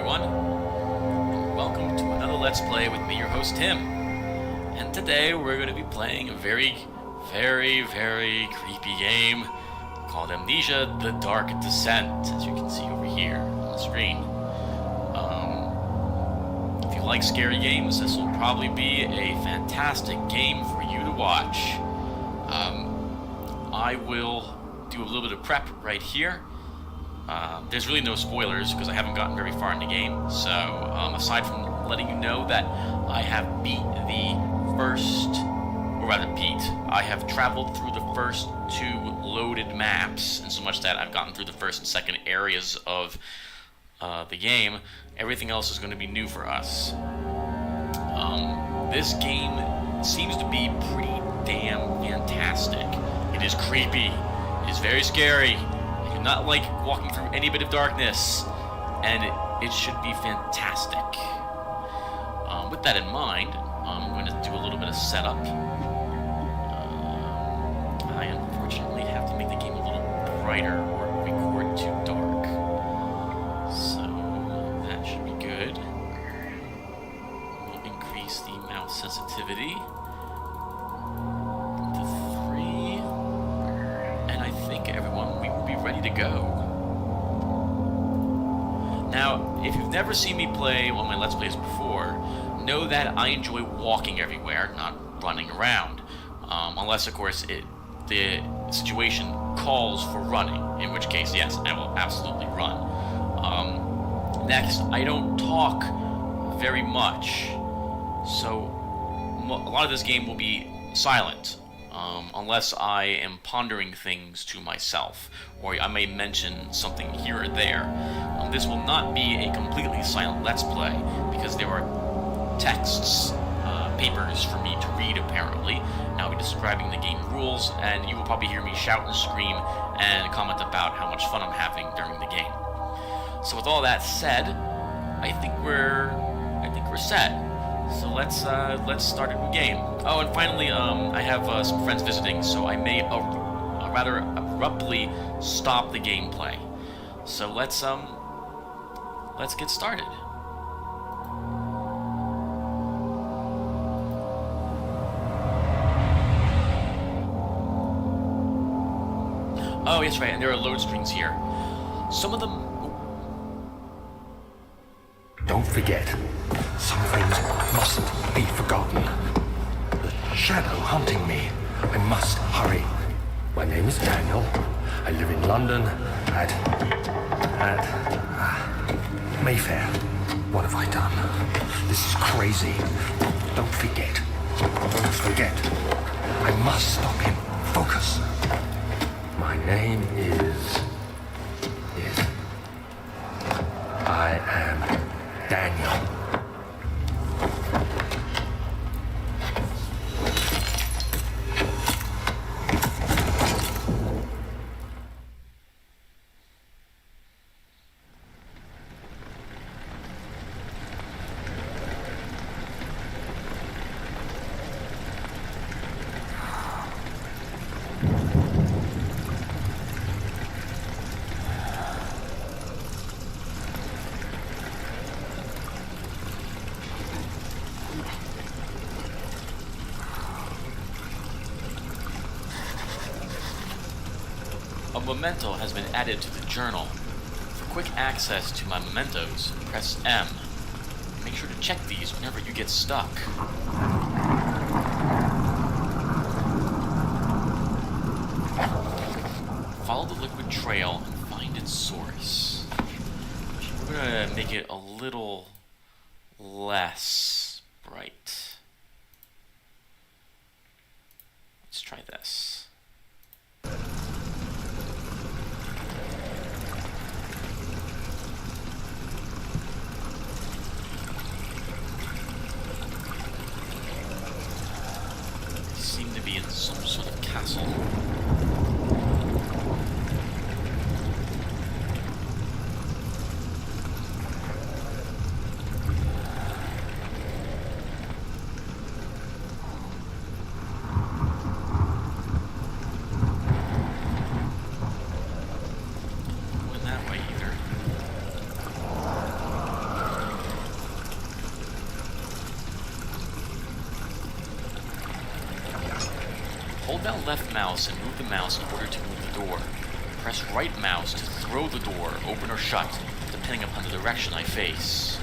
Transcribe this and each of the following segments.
everyone, and welcome to another Let's Play with me, your host Tim. And today we're going to be playing a very creepy game called Amnesia: The Dark Descent, as you can see over here on the screen. If you like scary games, this will probably be a fantastic game for you to watch. I will do a little bit of prep right here. There's really no spoilers because I haven't gotten very far in the game, so aside from letting you know that I have beat the first, or rather I have traveled through the first two loaded maps, and so much that I've gotten through the first and second areas of the game. Everything else is going to be new for us. This game seems to be pretty damn fantastic. It is creepy, it is very scary. Not like walking through any bit of darkness, and it should be fantastic. With that in mind, I'm going to do a little bit of setup. I unfortunately have to make the game a little brighter or record too dark, so that should be good. We'll increase the mouse sensitivity to 3, and I think everyone, we will be ready to go. Now, if you've never seen me play one of my Let's Plays before, know that I enjoy walking everywhere, not running around. Unless, of course, the situation calls for running, in which case, yes, I will absolutely run. Next, I don't talk very much, so a lot of this game will be silent. Unless I am pondering things to myself, or I may mention something here or there. This will not be a completely silent Let's Play, because there are texts, papers for me to read apparently, and I'll be describing the game rules, and you will probably hear me shout and scream and comment about how much fun I'm having during the game. So with all that said, I think we're set. So let's start a new game. Oh, and finally, I have some friends visiting, so I may rather abruptly stop the gameplay. So let's get started. Oh, yes, right, and there are load screens here. Some of them. Don't forget, some things mustn't be forgotten. The shadow hunting me. I must hurry. My name is Daniel. I live in London at Mayfair. What have I done? This is crazy. Don't forget. Don't forget. I must stop him. Focus. My name is I am Daniel. A memento has been added to the journal. For quick access to my mementos, press M. Make sure to check these whenever you get stuck. Follow the liquid trail and find its source. We're gonna make it a little less bright. Let's try this. Seem to be in some sort of castle. Hold down left mouse and move the mouse in order to move the door. Press right mouse to throw the door, open or shut, depending upon the direction I face.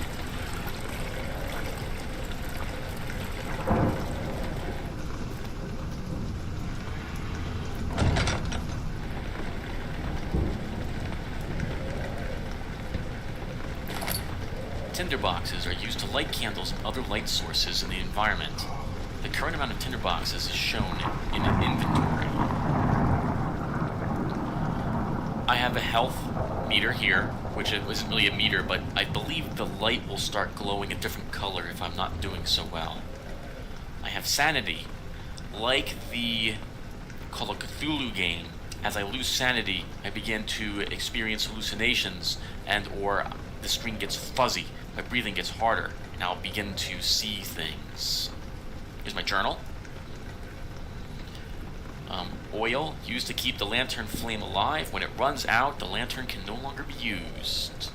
Tinderboxes are used to light candles and other light sources in the environment. The current amount of tinderboxes is shown in an inventory. I have a health meter here, which isn't really a meter, but I believe the light will start glowing a different color if I'm not doing so well. I have sanity. Like the Call of Cthulhu game, as I lose sanity, I begin to experience hallucinations or the screen gets fuzzy, my breathing gets harder, and I'll begin to see things. Here's my journal. Oil used to keep the lantern flame alive. When it runs out, the lantern can no longer be used.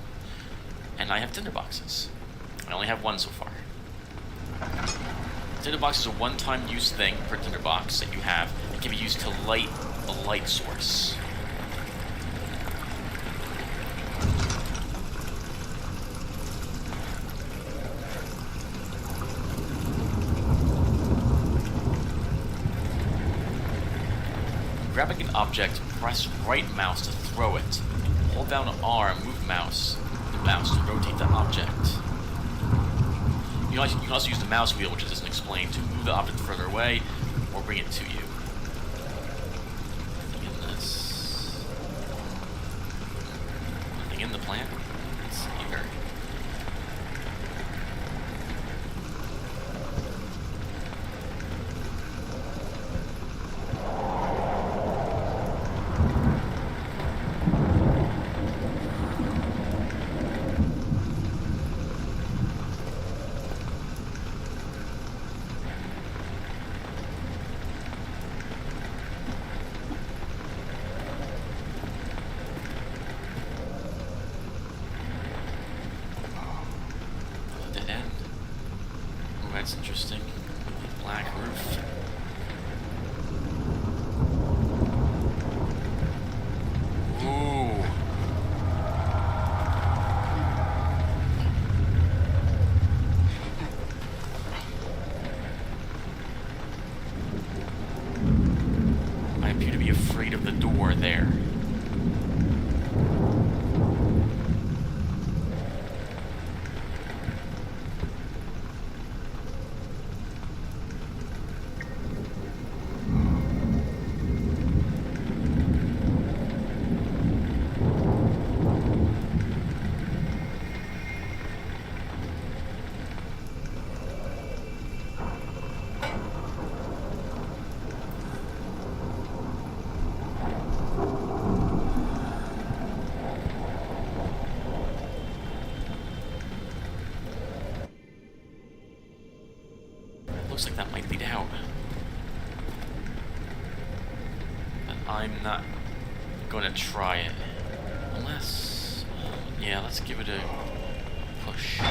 And I have tinderboxes. I only have one so far. Tinderbox is a one-time use thing per tinderbox that you have. It can be used to light a light source. Grabbing an object, press right mouse to throw it. Hold down R and move the mouse to rotate the object. You can also use the mouse wheel, which it doesn't explain, to move the object further away or bring it to you. Nothing in this. Nothing in the plant. It's either. That's interesting. Black roof. Ooh. I appear to be afraid of the door there. Looks like that might lead out. But I'm not going to try it. Unless... yeah, let's give it a push. Ooh.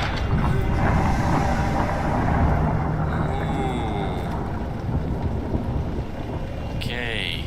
Okay.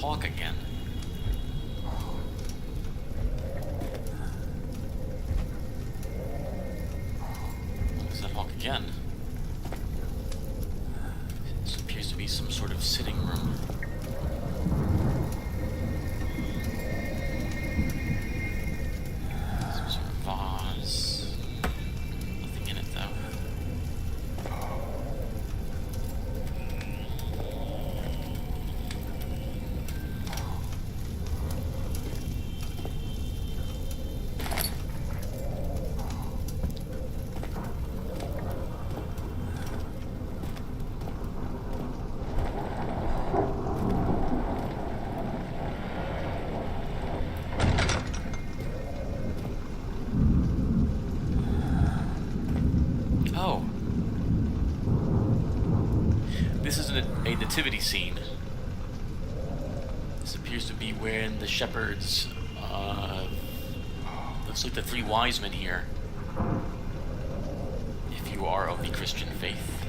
Hawk again. There's that hawk again. This appears to be some sort of sitting room. Oh. This is a nativity scene. This appears to be when the shepherds, looks like the three wise men here, if you are of the Christian faith.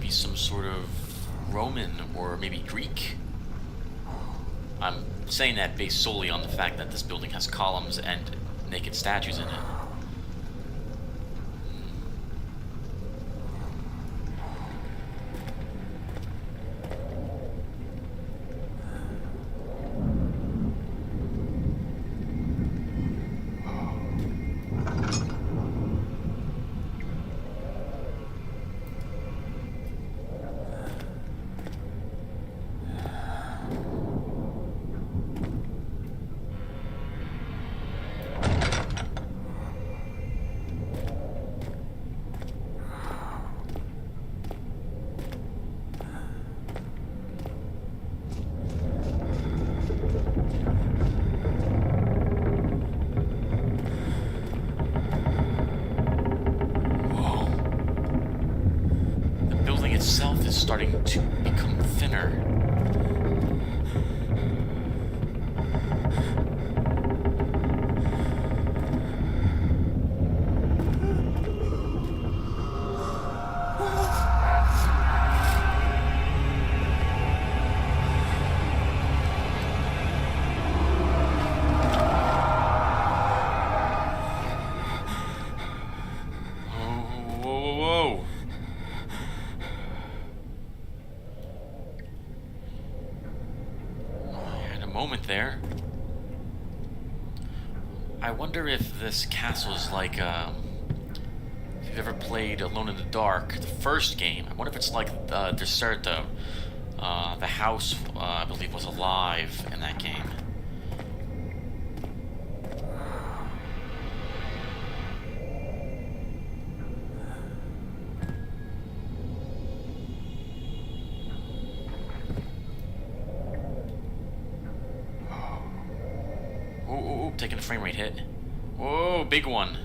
Some sort of Roman or maybe Greek. I'm saying that based solely on the fact that this building has columns and naked statues in it. Itself is starting to become thinner. Moment there. I wonder if this castle is like, if you've ever played Alone in the Dark, the first game. I wonder if it's like the house, I believe, was alive in that game. Taking a frame rate hit. Whoa, big one.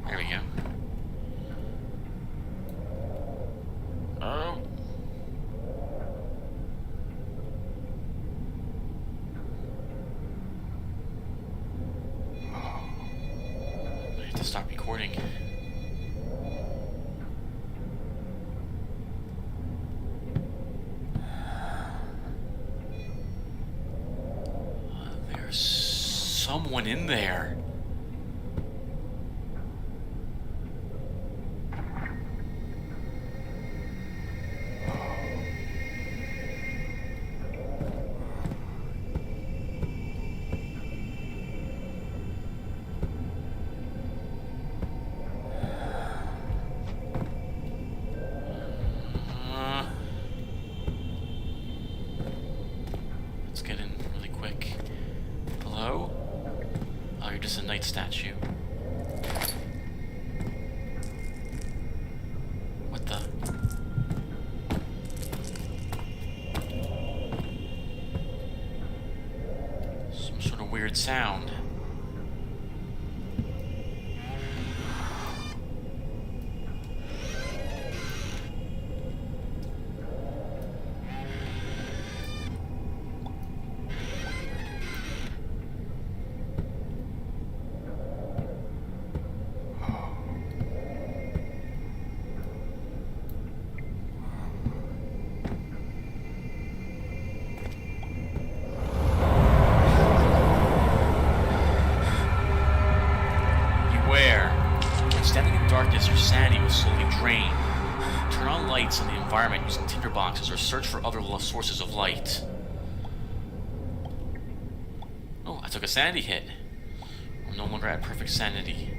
There we go. Oh. I have to stop recording. Someone in there. Let's get in really quick. Hello? Oh, you're just a knight statue. What the? Some sort of weird sound. Darkness, your sanity will slowly drain. Turn on lights in the environment using tinderboxes or search for other sources of light. Oh, I took a sanity hit. I'm no longer at perfect sanity.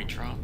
drop.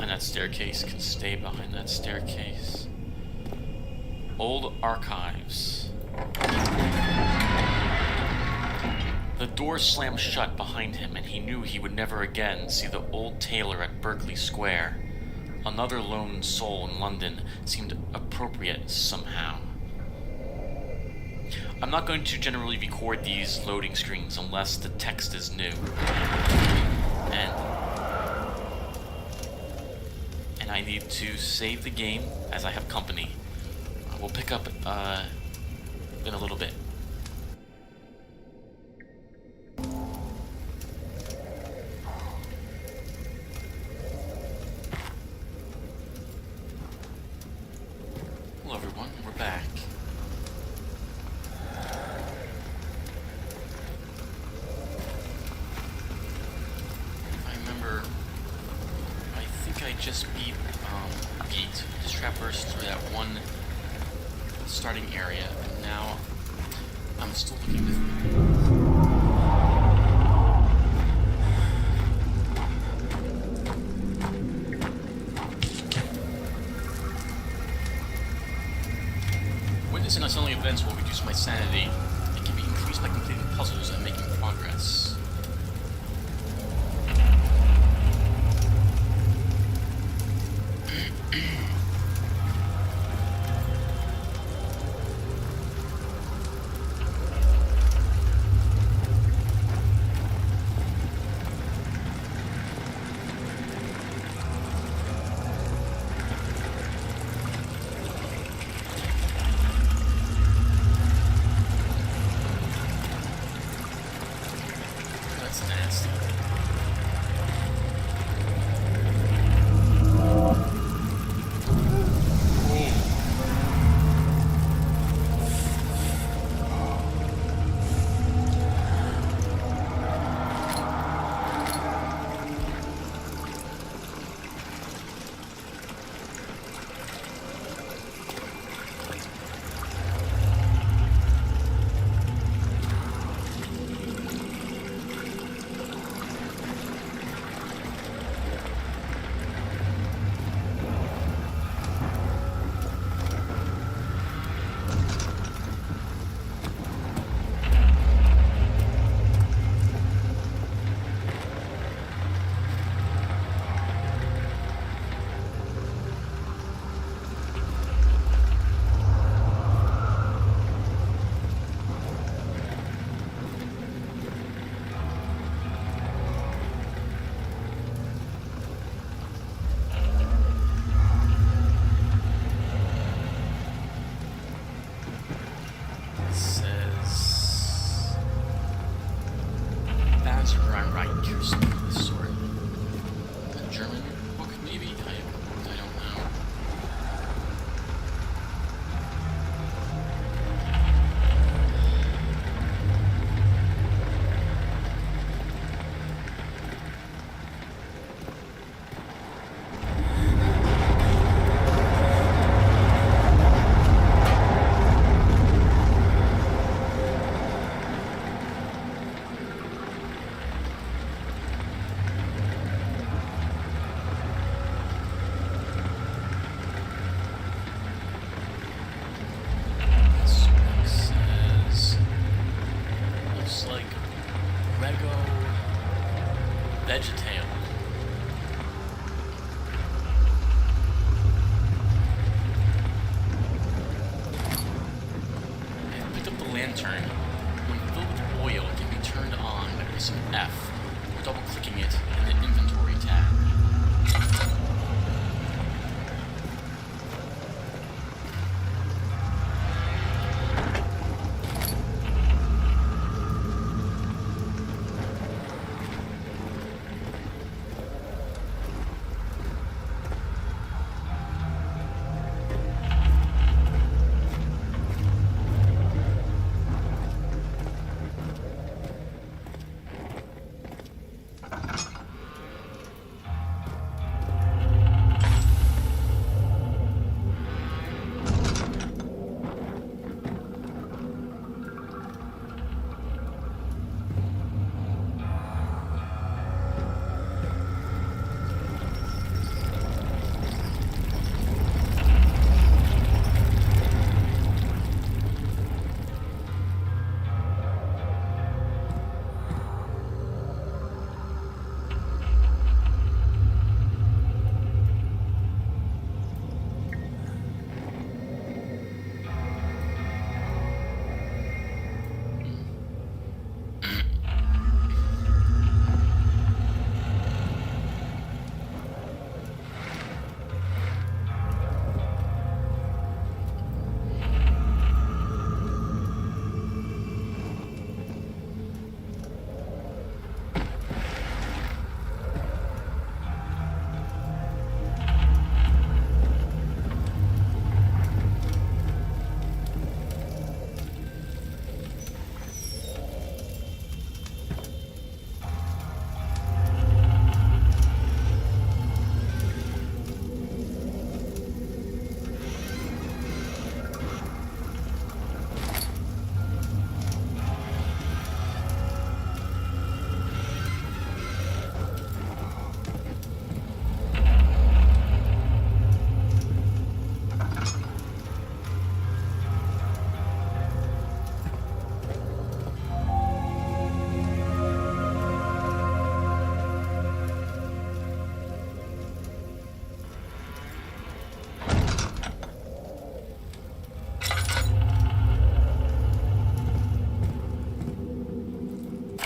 That staircase can stay behind that staircase. Old archives. The door slammed shut behind him, and he knew he would never again see the old tailor at Berkeley Square. Another lone soul in London seemed appropriate somehow. I'm not going to generally record these loading screens unless the text is new. And I need to save the game as I have company. We'll pick up in a little bit. Hello everyone, we're back. I just beat this traverse through that one starting area, and now I'm still looking to witnessing unsettling events will reduce my sanity. It can be increased by completing puzzles and making progress.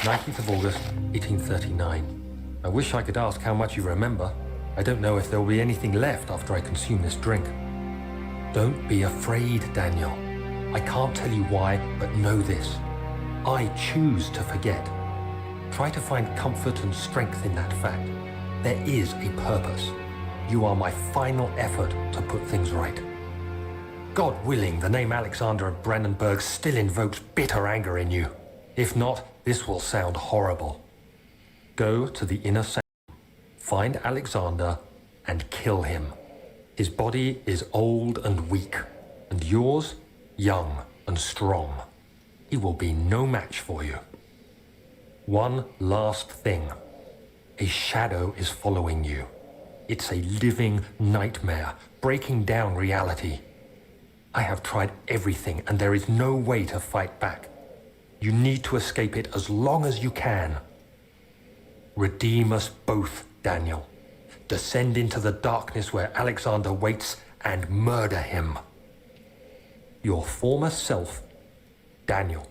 19th of August, 1839. I wish I could ask how much you remember. I don't know if there will be anything left after I consume this drink. Don't be afraid, Daniel. I can't tell you why, but know this. I choose to forget. Try to find comfort and strength in that fact. There is a purpose. You are my final effort to put things right. God willing, the name Alexander of Brandenburg still invokes bitter anger in you. If not, this will sound horrible. Go to the inner sanctum, find Alexander, and kill him. His body is old and weak, and yours, young and strong. He will be no match for you. One last thing. A shadow is following you. It's a living nightmare, breaking down reality. I have tried everything, and there is no way to fight back. You need to escape it as long as you can. Redeem us both, Daniel. Descend into the darkness where Alexander waits and murder him. Your former self, Daniel.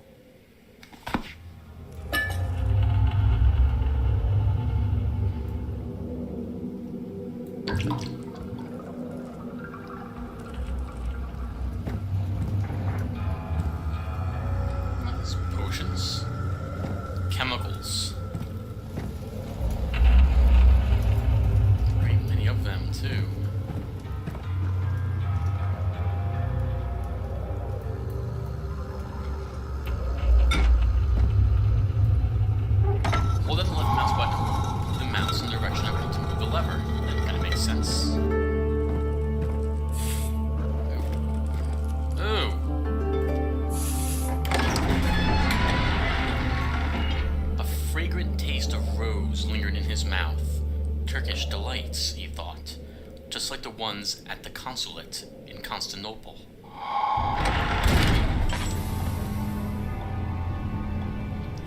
Potions. Chemicals. Very many of them, too. Hold down the left mouse button. Move the mouse in the direction I want to move the lever. That kind of makes sense. Lingered in his mouth. Turkish delights, he thought, just like the ones at the consulate in Constantinople.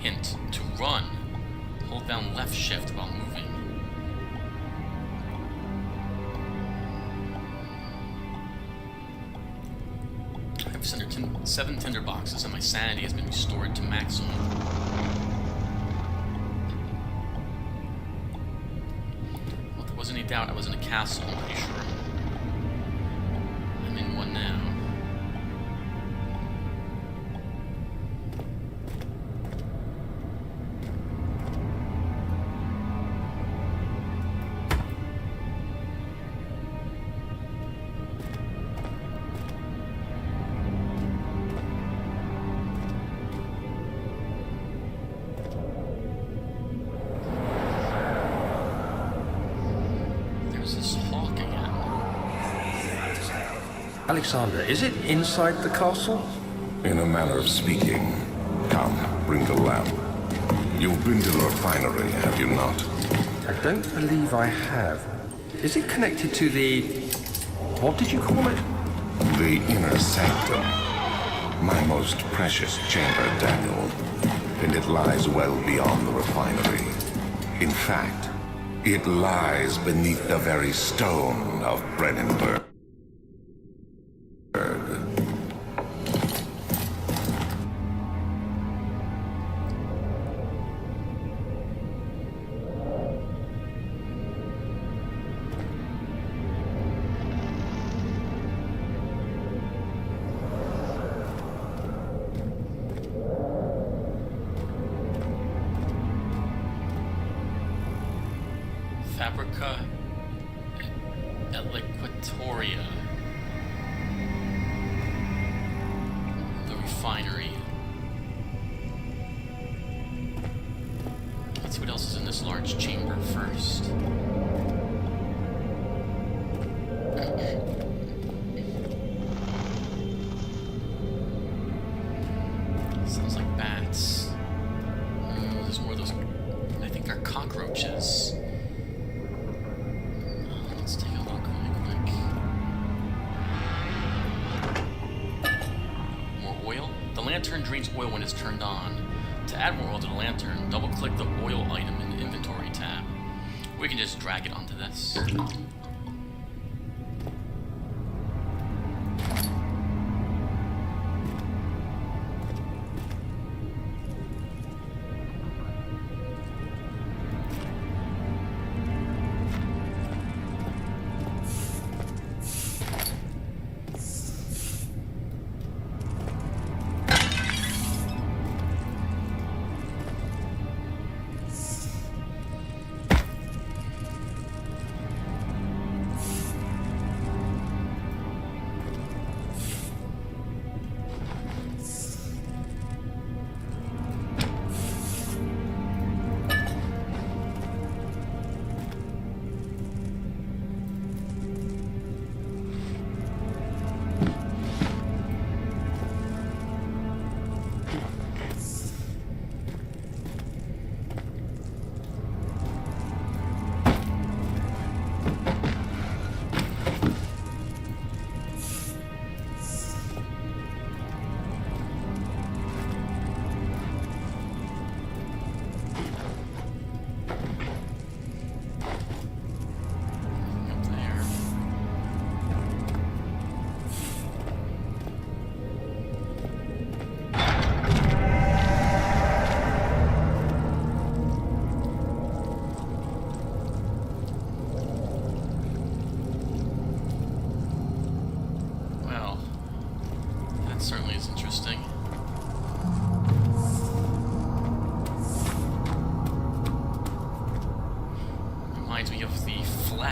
Hint, to run. Hold down left shift while moving. I have 7 tinder boxes and my sanity has been restored to maximum. Wasn't any doubt I was in a castle, I'm pretty sure. I'm in one now. Alexander, is it inside the castle? In a manner of speaking. Come, bring the lamp. You've been to the refinery, have you not? I don't believe I have. Is it connected to the... what did you call it? The inner sanctum. My most precious chamber, Daniel. And it lies well beyond the refinery. In fact, it lies beneath the very stone of Brandenburg. Fabrica Equatoria. The refinery. Let's see what else is in this large chamber first. Sounds like bats. There's more of those, I think are cockroaches. Let's take a look really quick. More oil. The lantern drains oil when it's turned on. To add more oil to the lantern, double-click the oil item in the inventory tab. We can just drag it onto this.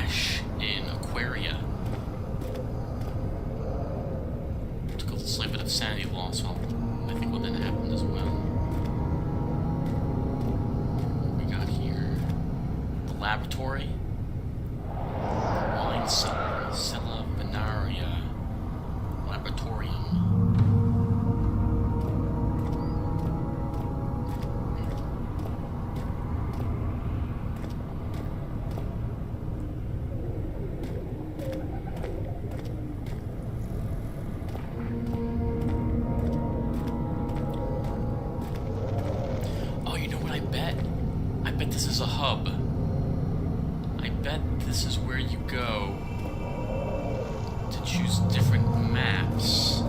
trash in Aquaria. Took a slight bit of sanity loss, well, I think what then happened as well. What we got here? The laboratory. Wine cellar. Cella Venaria. Laboratorium. I bet this is a hub. I bet this is where you go to choose different maps.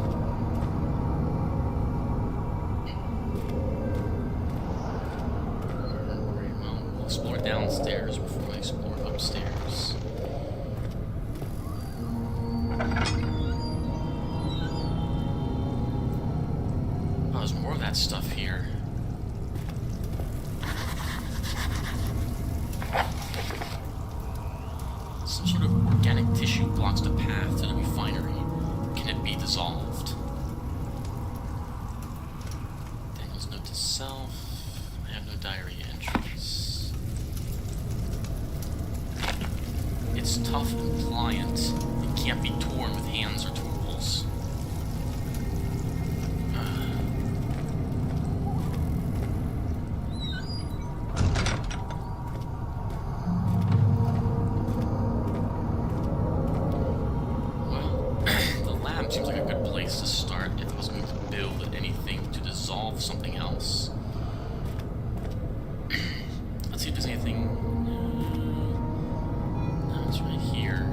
Well, we'll explore downstairs before we explore upstairs. Oh, there's more of that stuff here. Some sort of organic tissue blocks the path to the refinery. Can it be dissolved? Daniel's note to self. I have no diary entries. It's tough and pliant. It can't be torn with hands or tools. Seems like a good place to start if I was going to build anything to dissolve something else. Let's see if there's anything. No, it's right here.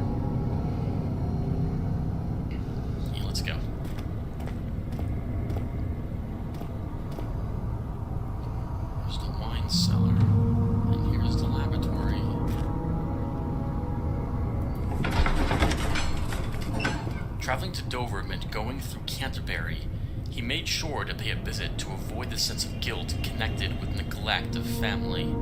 Yeah, let's go. There's the wine cellar, and here's the laboratory. Traveling to Dover meant going through Canterbury. He made sure to pay a visit to avoid the sense of guilt connected with neglect of family.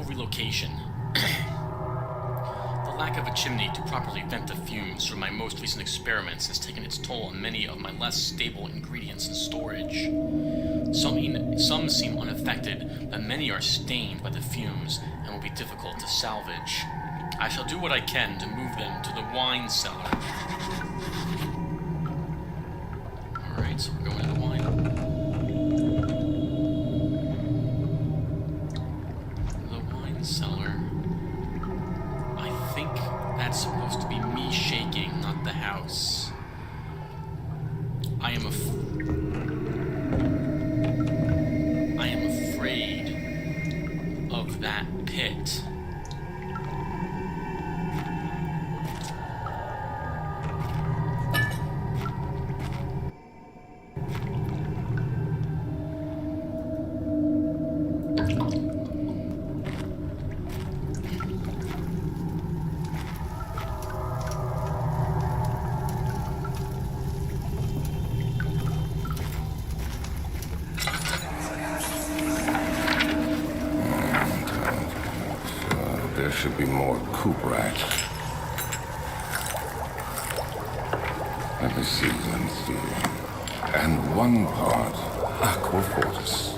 Relocation. The lack of a chimney to properly vent the fumes from my most recent experiments has taken its toll on many of my less stable ingredients in storage. Some seem unaffected, but many are stained by the fumes and will be difficult to salvage. I shall do what I can to move them to the wine cellar. Alright, so we're going to the wine. Cellar. I think that's supposed to be me shaking, not the house. I am a that pit. There should be more coop rats. Let me see. And one part aquafortis.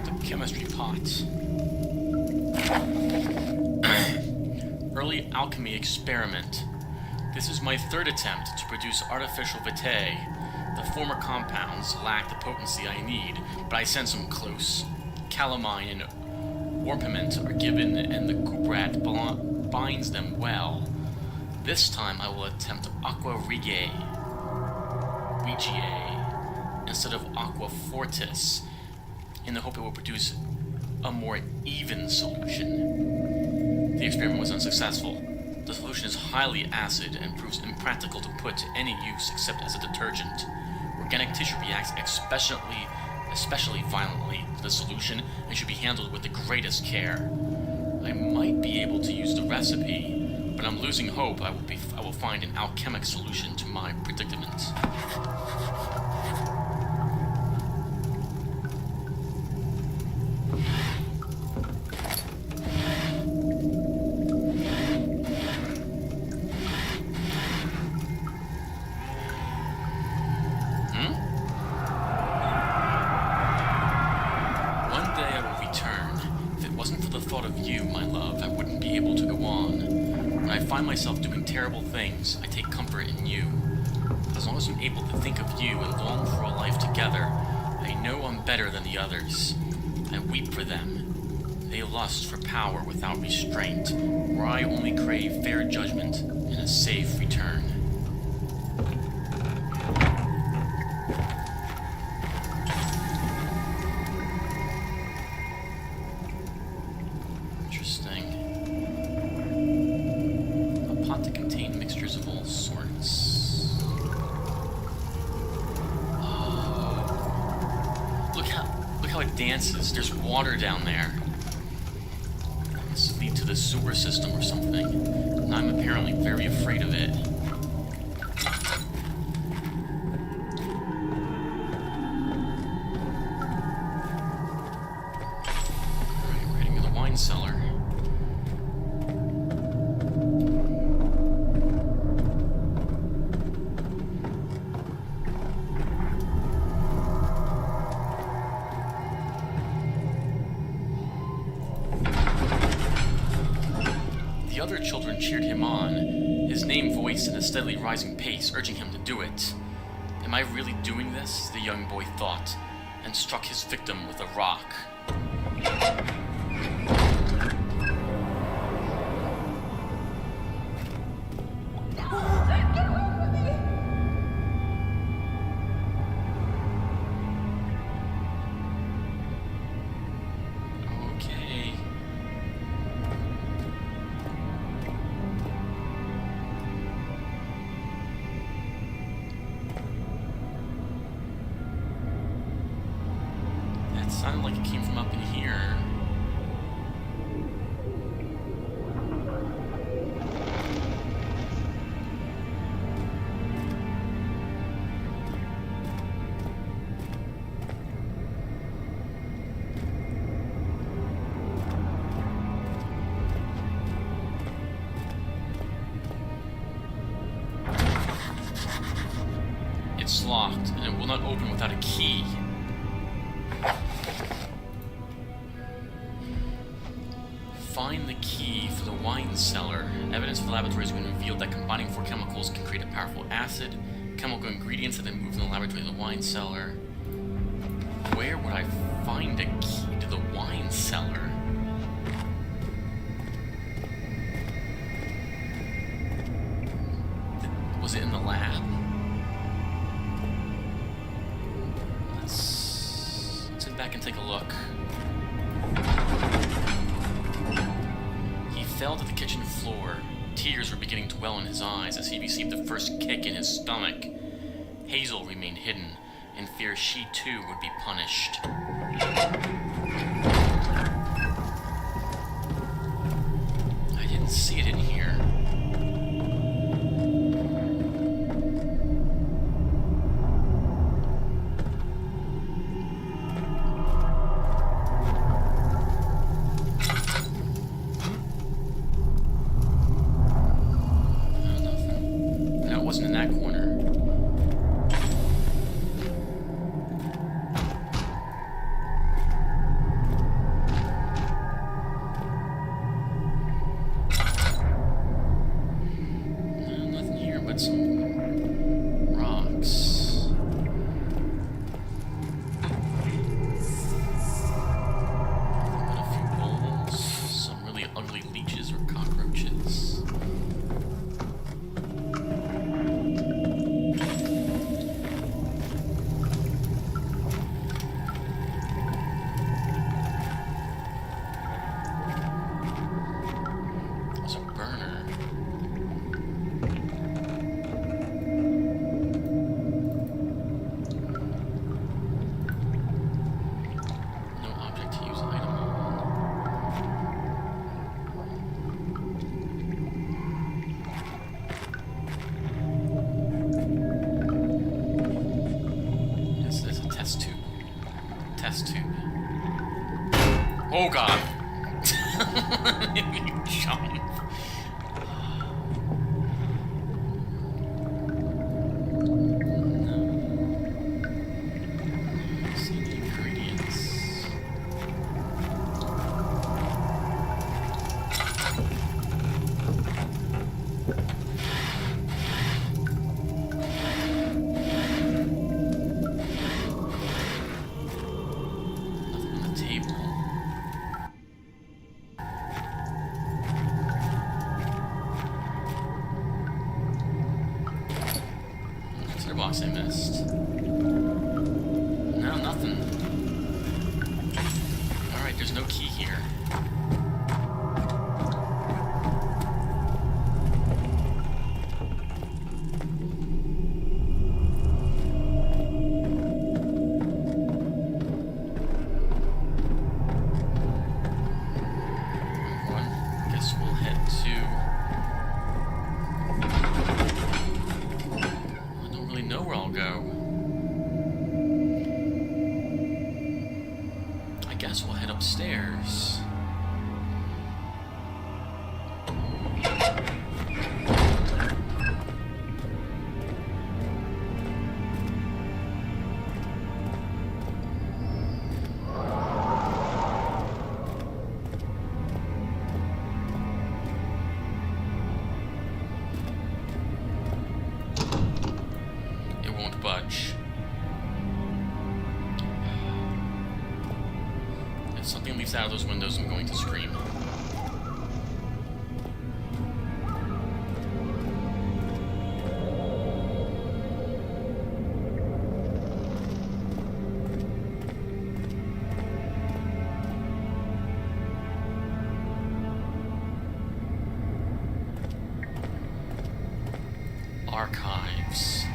The chemistry pots. Early alchemy experiment. This is my third attempt to produce artificial vitae. The former compounds lack the potency I need, but I sense them close. Calamine and orpiment are given, and the cooprat binds them well. This time I will attempt aqua regiae instead of aqua fortis, in the hope it will produce a more even solution. The experiment was unsuccessful. The solution is highly acid and proves impractical to put to any use except as a detergent. Organic tissue reacts especially violently to the solution and should be handled with the greatest care. I might be able to use the recipe, but I'm losing hope I will find an alchemic solution to my predicament. I find myself doing terrible things, I take comfort in you. As long as I'm able to think of you and long for a life together, I know I'm better than the others. I weep for them. They lust for power without restraint, where I only crave fair judgment and a safe return. Dances. There's water down there. This lead to the sewer system or something, and I'm apparently very afraid of it. Alright, we're heading to the wine cellar. The other children cheered him on, his name voiced in a steadily rising pace, urging him to do it. Am I really doing this? The young boy thought, and struck his victim with a rock. Sounded like it came from up in here. It's locked, and it will not open without a key. Find the key for the wine cellar. Evidence for the laboratory has been revealed that combining 4 chemicals can create a powerful acid. Chemical ingredients have been moved from the laboratory to the wine cellar. Where would I find a key to the wine cellar? and take a look. He fell to the kitchen floor. Tears were beginning to well in his eyes as he received the first kick in his stomach. Hazel remained hidden, in fear she too would be punished. I didn't see it in here. Oh god. You jump. See the ingredients. Nothing on the table. Box I missed. No, nothing. Alright, there's no key here. Everyone, guess we'll head to... know where I'll go. I guess we'll head upstairs. Budge. If something leaps out of those windows, I'm going to scream. Archives.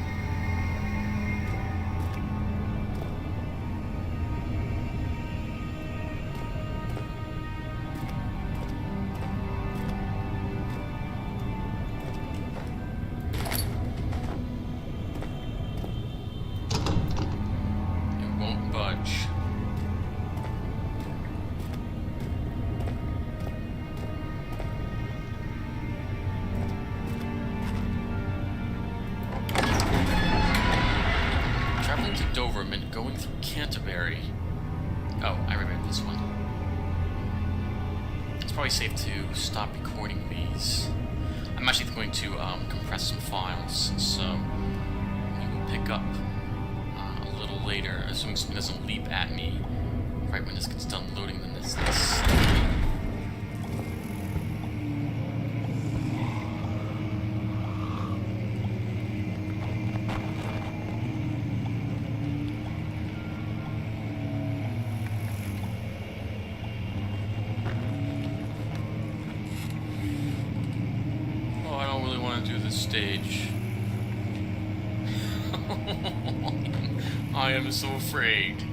Doverman going through Canterbury. Oh, I remember this one. It's probably safe to stop recording these. I'm actually going to compress some files, so we will pick up a little later, assuming something doesn't leap at me right when this gets done loading this. do this stage. I am so afraid.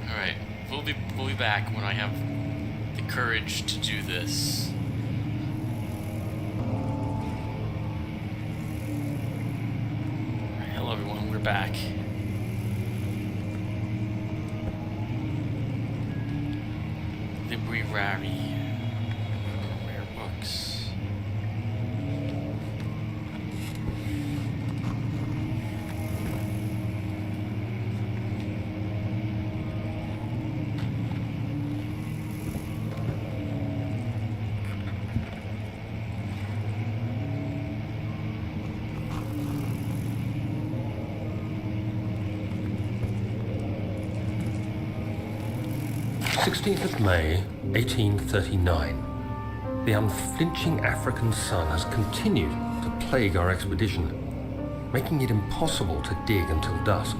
Alright, we'll be back when I have the courage to do this. Hello everyone, we're back. Library. Rare books. 16th of May, 1839. The unflinching African sun has continued to plague our expedition, making it impossible to dig until dusk.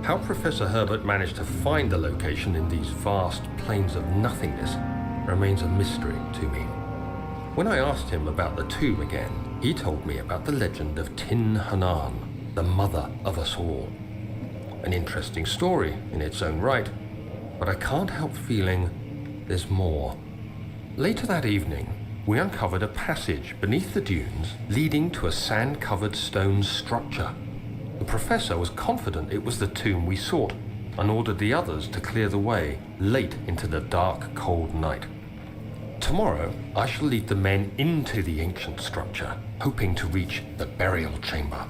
How Professor Herbert managed to find the location in these vast plains of nothingness remains a mystery to me. When I asked him about the tomb again, he told me about the legend of Tin Hanan, the mother of us all. An interesting story in its own right, but I can't help feeling there's more. Later that evening, we uncovered a passage beneath the dunes leading to a sand-covered stone structure. The professor was confident it was the tomb we sought and ordered the others to clear the way late into the dark, cold night. Tomorrow, I shall lead the men into the ancient structure, hoping to reach the burial chamber.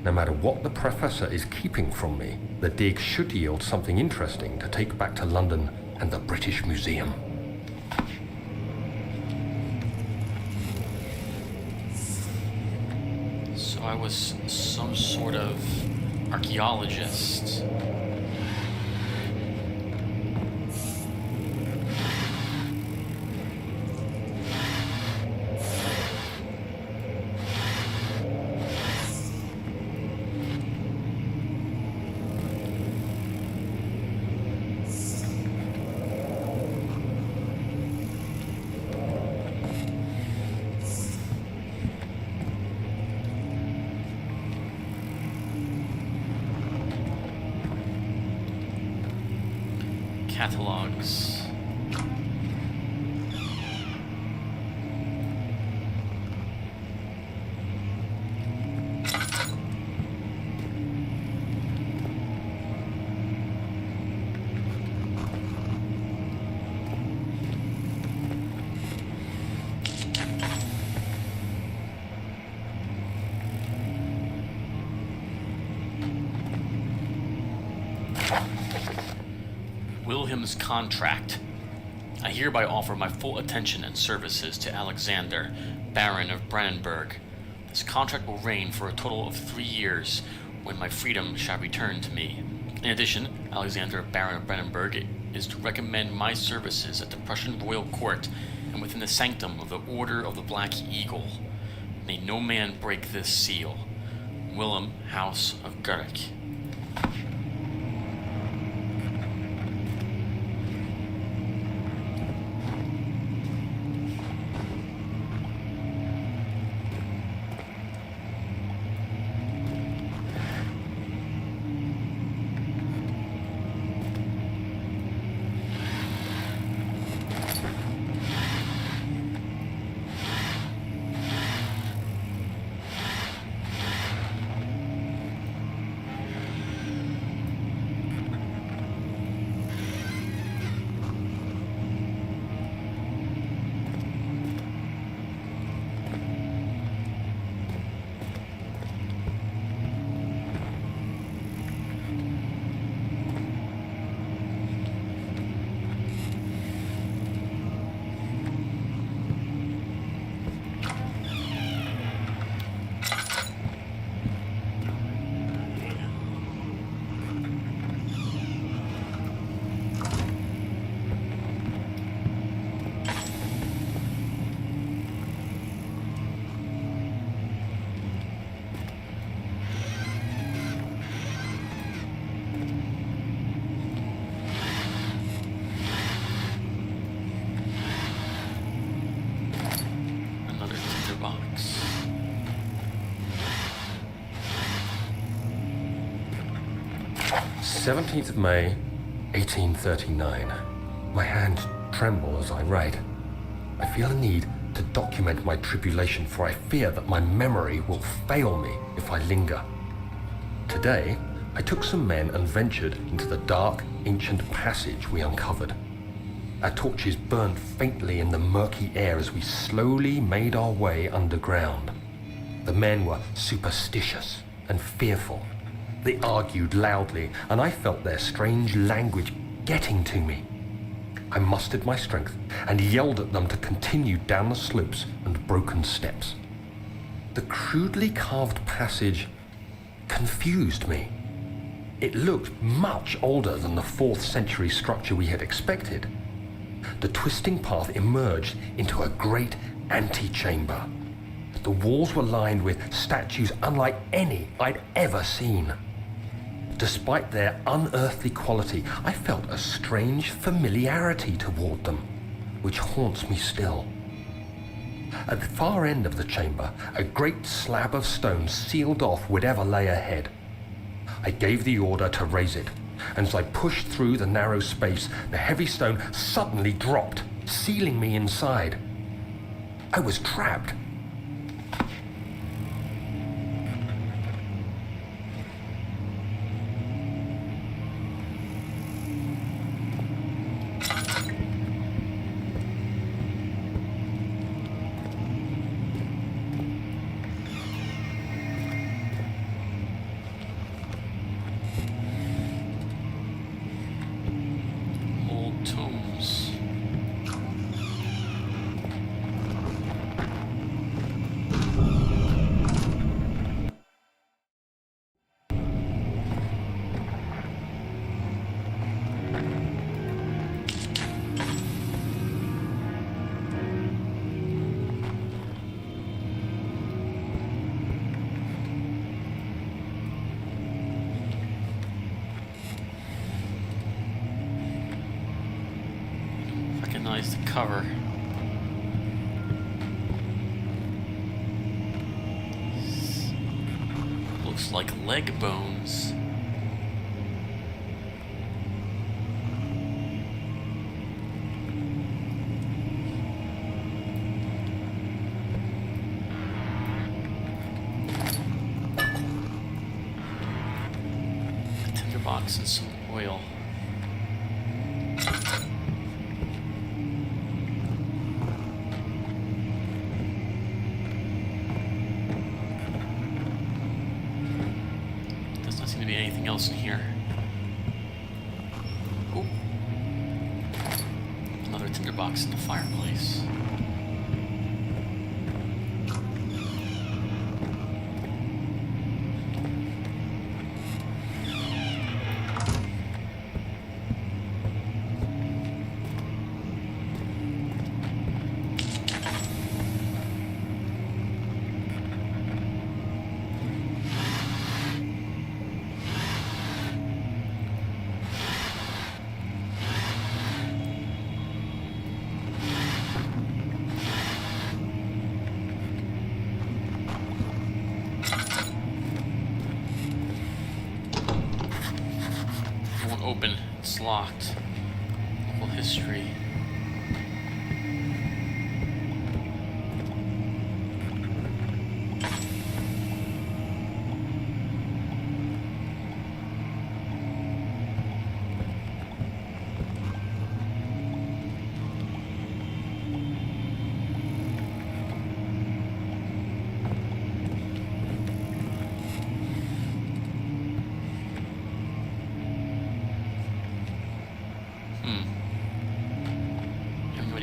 No matter what the professor is keeping from me, the dig should yield something interesting to take back to London and the British Museum. So I was some sort of archaeologist. Catalogs. Wilhelm's contract. I hereby offer my full attention and services to Alexander, Baron of Brandenburg. This contract will reign for a total of 3 years, when my freedom shall return to me. In addition, Alexander, Baron of Brandenburg, is to recommend my services at the Prussian royal court and within the sanctum of the Order of the Black Eagle. May no man break this seal. Wilhelm, House of Guerich. 17th of May, 1839. My hands tremble as I write. I feel a need to document my tribulation, for I fear that my memory will fail me if I linger. Today, I took some men and ventured into the dark, ancient passage we uncovered. Our torches burned faintly in the murky air as we slowly made our way underground. The men were superstitious and fearful. They argued loudly, and I felt their strange language getting to me. I mustered my strength and yelled at them to continue down the slopes and broken steps. The crudely carved passage confused me. It looked much older than the 4th century structure we had expected. The twisting path emerged into a great antechamber. The walls were lined with statues unlike any I'd ever seen. Despite their unearthly quality, I felt a strange familiarity toward them, which haunts me still. At the far end of the chamber, a great slab of stone sealed off whatever lay ahead. I gave the order to raise it, and as I pushed through the narrow space, the heavy stone suddenly dropped, sealing me inside. I was trapped. Recognize the cover. Looks like leg bones. A tinderbox and some oil. Anything else in here? Oh, another tinderbox in the fireplace. Open. It's locked. Local history.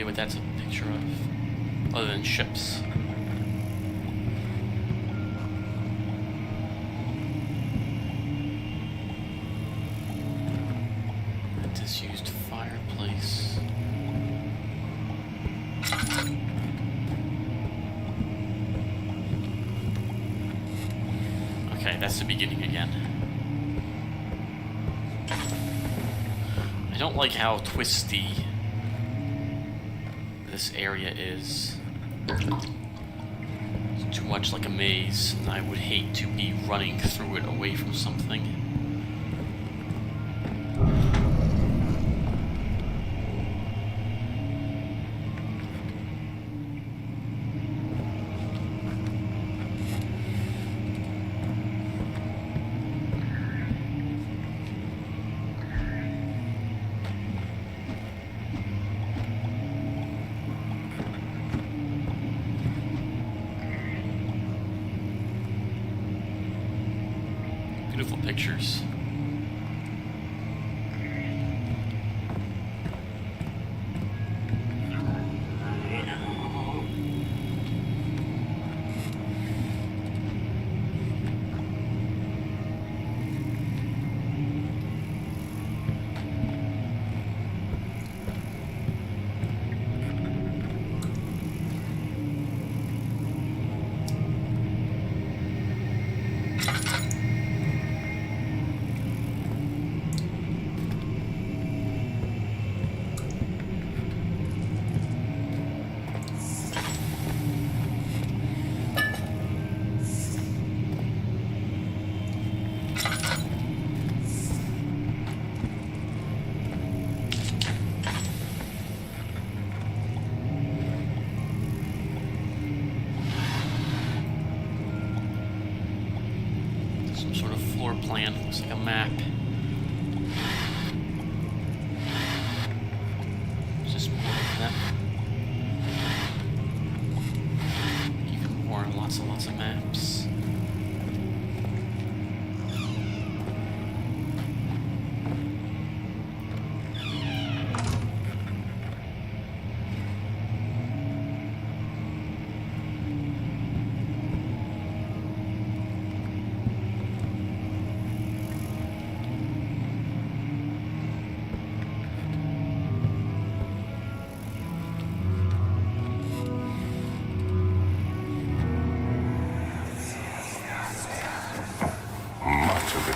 What that's a picture of, other than ships. A disused fireplace. Okay, that's the beginning again. I don't like how twisty this area is. It's too much like a maze, and I would hate to be running through it away from something. pictures. Some sort of floor plan, looks like a map. Just more of that. Even more, lots and lots of maps.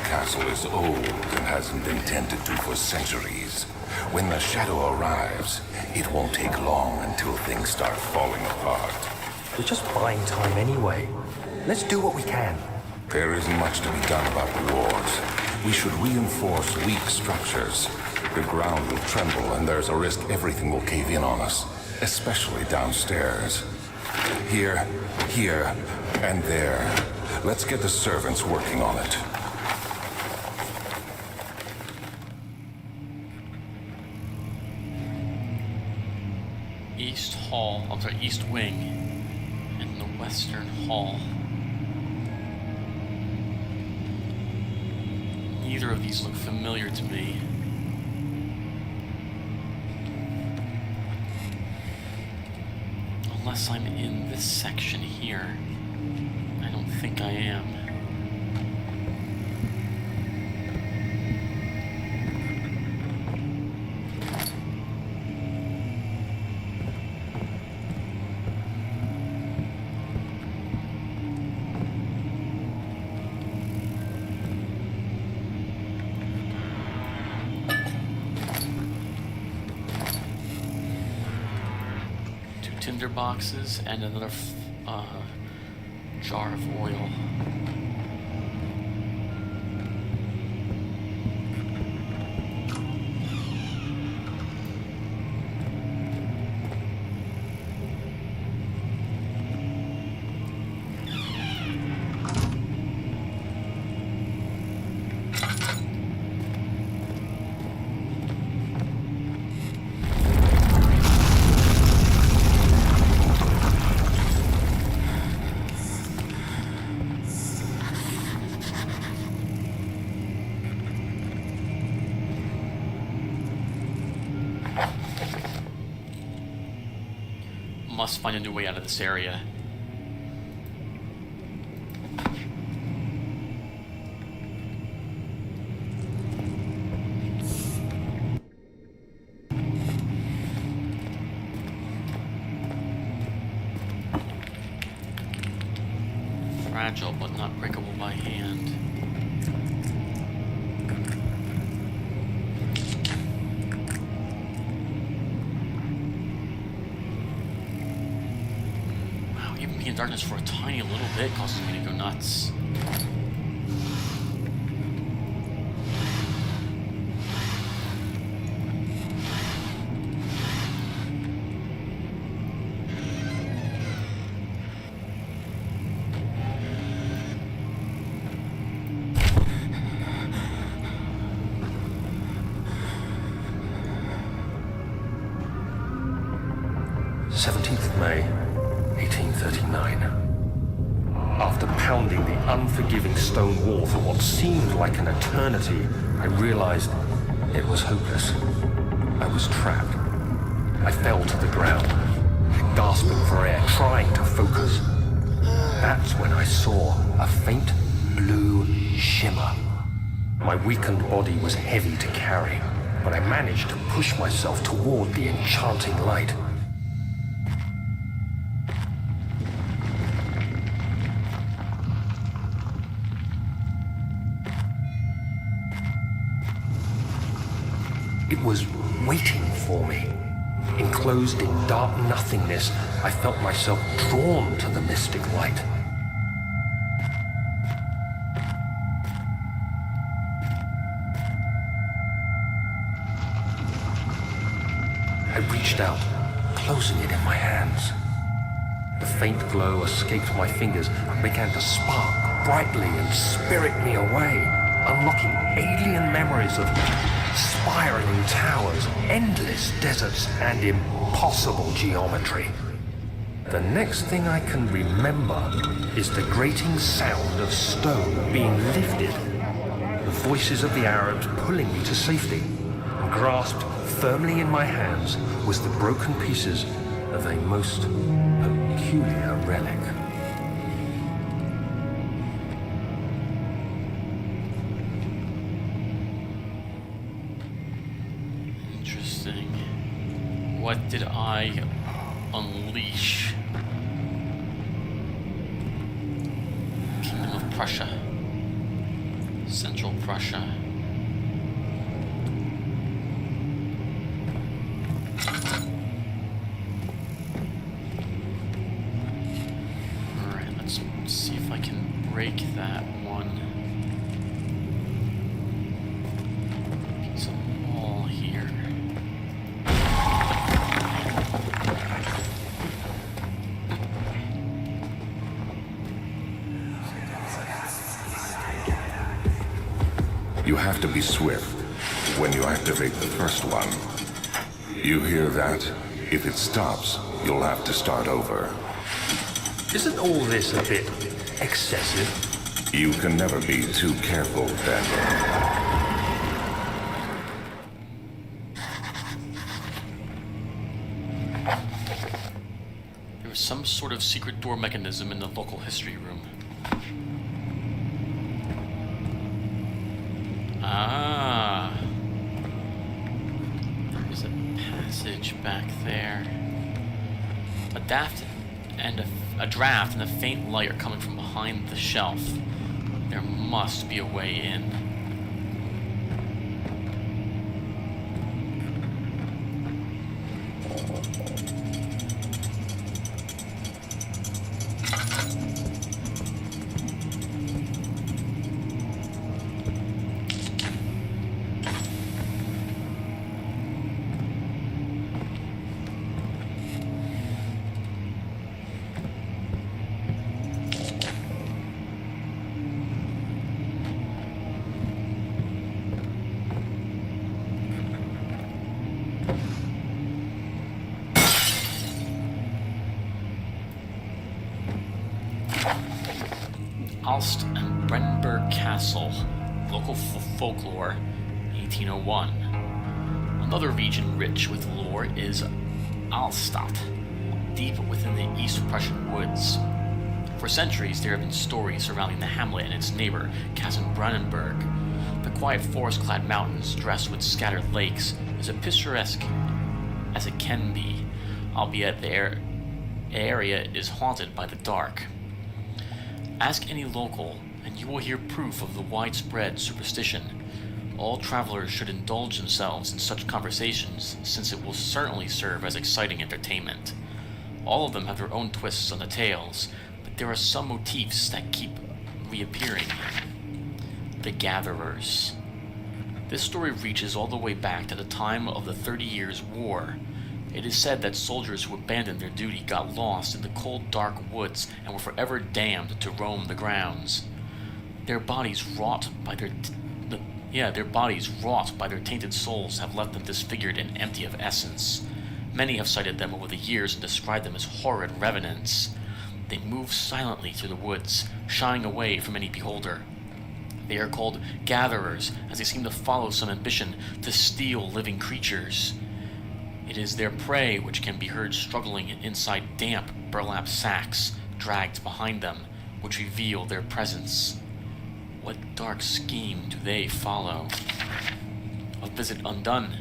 Castle is old and hasn't been tended to for centuries. When the shadow arrives, it won't take long until things start falling apart. We're just buying time anyway. Let's do what we can. There isn't much to be done about the wars. We should reinforce weak structures. The ground will tremble and there's a risk everything will cave in on us, especially downstairs. Here, and there. Let's get the servants working on it. East Hall, I'm sorry, East Wing, and the Western Hall. Neither of these look familiar to me. Unless I'm in this section here. I don't think I am. Tinder boxes and another jar of oil. Must find a new way out of this area. Fragile, but not breakable by hand. In darkness for a tiny little bit causes me to go nuts. May 1839. After pounding the unforgiving stone wall for what seemed like an eternity, I realized it was hopeless. I was trapped. I fell to the ground, gasping for air, trying to focus. That's when I saw a faint blue shimmer. My weakened body was heavy to carry, but I managed to push myself toward the enchanting light. It was waiting for me. Enclosed in dark nothingness, I felt myself drawn to the mystic light. I reached out, closing it in my hands. The faint glow escaped my fingers and began to spark brightly and spirit me away, unlocking alien memories of spiraling towers, endless deserts, and impossible geometry. The next thing I can remember is the grating sound of stone being lifted, the voices of the Arabs pulling me to safety, and grasped firmly in my hands was the broken pieces of a most peculiar relic. What did I unleash? Kingdom of Prussia. Central Prussia. Alright, let's see if I can break that one. Some wall here. You have to be swift when you activate the first one. You hear that? If it stops, you'll have to start over. Isn't all this a bit excessive? You can never be too careful, Daniel. There was some sort of secret door mechanism in the local history room. Ah. There's a passage back there. A draft and a faint light are coming from behind the shelf. There must be a way in. Alst and Brenberg Castle, local folklore, 1801. Another region rich with lore is Alstadt, deep within the East Prussian woods. For centuries, there have been stories surrounding the hamlet and its neighbor, Kassenbrennenberg. The quiet forest-clad mountains, dressed with scattered lakes, is as picturesque as it can be, albeit the area is haunted by the dark. Ask any local, and you will hear proof of the widespread superstition. All travelers should indulge themselves in such conversations, since it will certainly serve as exciting entertainment. All of them have their own twists on the tales, but there are some motifs that keep reappearing. The Gatherers. This story reaches all the way back to the time of the 30 Years' War. It is said that soldiers who abandoned their duty got lost in the cold, dark woods and were forever damned to roam the grounds. Their bodies wrought by their tainted souls have left them disfigured and empty of essence. Many have cited them over the years and described them as horrid revenants. they move silently through the woods, shying away from any beholder. They are called gatherers, as they seem to follow some ambition to steal living creatures. It is their prey which can be heard struggling inside damp burlap sacks dragged behind them, which reveal their presence. What dark scheme do they follow? A visit undone.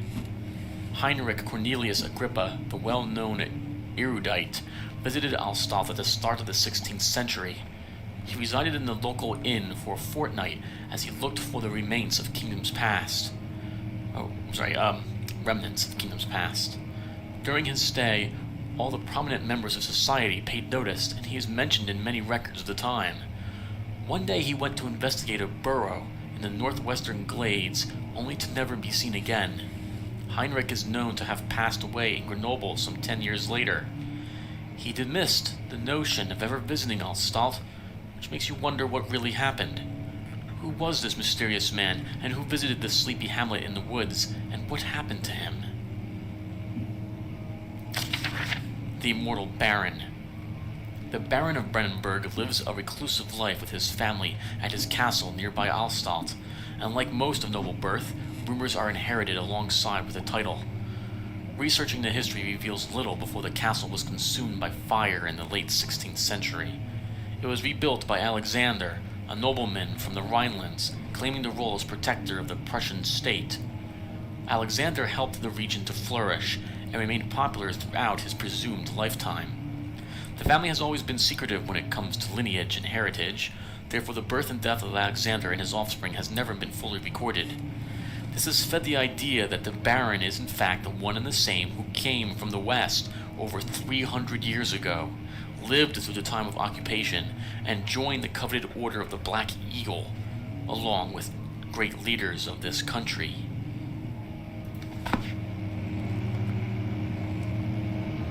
Heinrich Cornelius Agrippa, the well-known erudite, visited Alstadt at the start of the 16th century. He resided in the local inn for a fortnight as he looked for the remnants of kingdoms past. Remnants of kingdoms past. During his stay, all the prominent members of society paid notice, and he is mentioned in many records of the time. One day he went to investigate a burrow in the northwestern glades, only to never be seen again. Heinrich is known to have passed away in Grenoble some 10 years later. He dismissed the notion of ever visiting Alstadt, which makes you wonder what really happened. Who was this mysterious man, and who visited this sleepy hamlet in the woods, and what happened to him? The immortal Baron. The Baron of Brennenburg lives a reclusive life with his family at his castle nearby Alstadt, and like most of noble birth, rumors are inherited alongside with the title. Researching the history reveals little before the castle was consumed by fire in the late 16th century. It was rebuilt by Alexander, a nobleman from the Rhinelands, claiming the role as protector of the Prussian state. Alexander helped the region to flourish and remained popular throughout his presumed lifetime. The family has always been secretive when it comes to lineage and heritage, therefore the birth and death of Alexander and his offspring has never been fully recorded. This has fed the idea that the Baron is in fact the one and the same who came from the west over 300 years ago, lived through the time of occupation, and joined the coveted Order of the Black Eagle, along with great leaders of this country.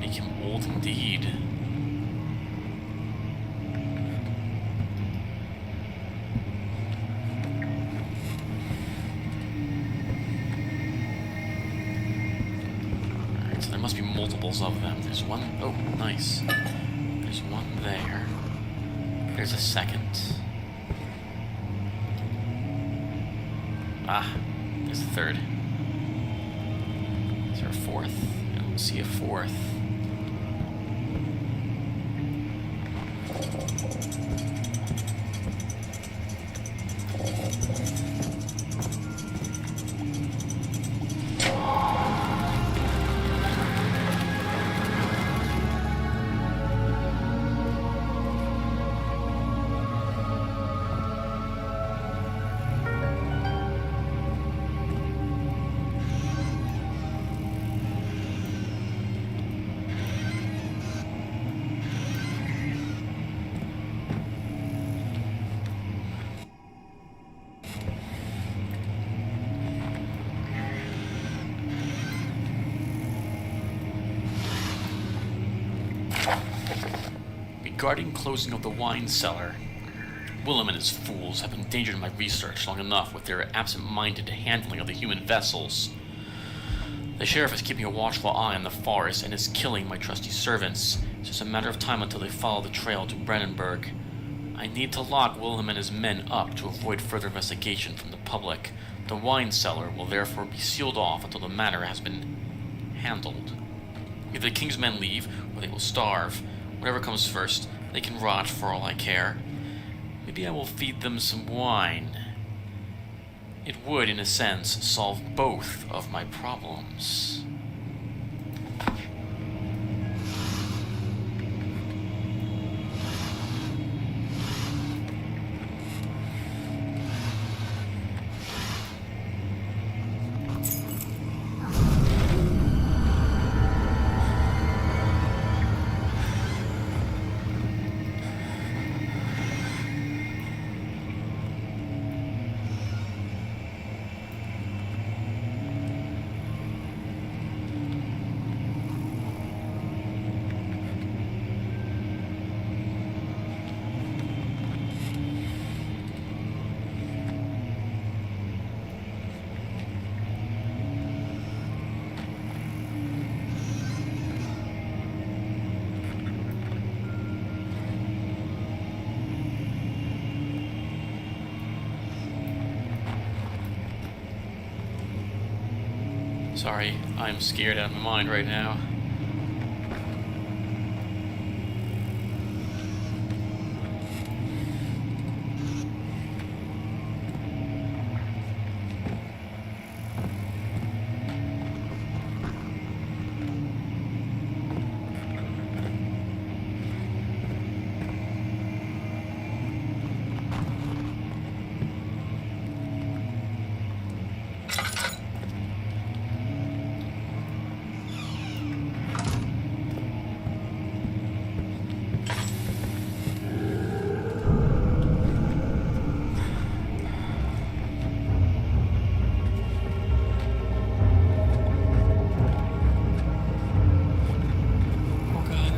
Make him old indeed. Alright, so there must be multiples of them. There's one. Oh, nice. There's one there. There's a second. Ah, there's a third. Is there a fourth? I don't see a fourth. Regarding closing of the wine cellar, Willem and his fools have endangered my research long enough with their absent-minded handling of the human vessels. The sheriff is keeping a watchful eye on the forest and is killing my trusty servants. It's just a matter of time until they follow the trail to Brennenburg. I need to lock Willem and his men up to avoid further investigation from the public. The wine cellar will therefore be sealed off until the matter has been handled. Either the king's men leave, or they will starve. Whatever comes first, they can rot for all I care. Maybe I will feed them some wine. It would, in a sense, solve both of my problems. Sorry, I'm scared out of my mind right now.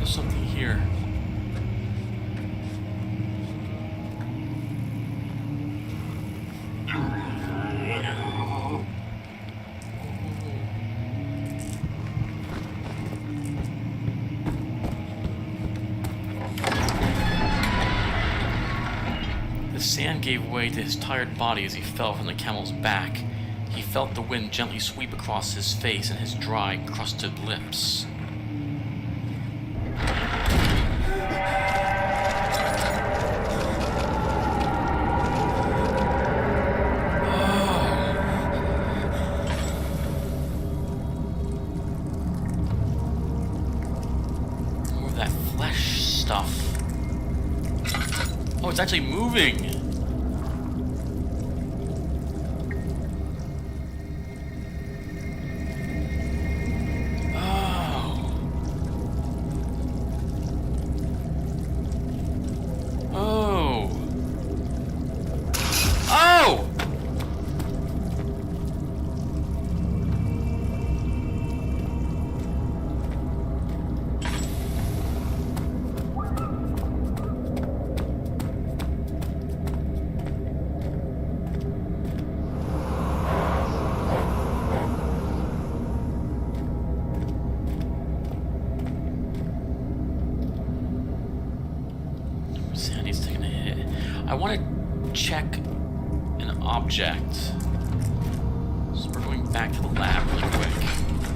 Something here. The sand gave way to his tired body as he fell from the camel's back. He felt the wind gently sweep across his face and his dry, crusted lips. Oh, it's actually moving! Oh. Oh. Oh! Sandy's taking a hit. I want to check an object. So we're going back to the lab really quick.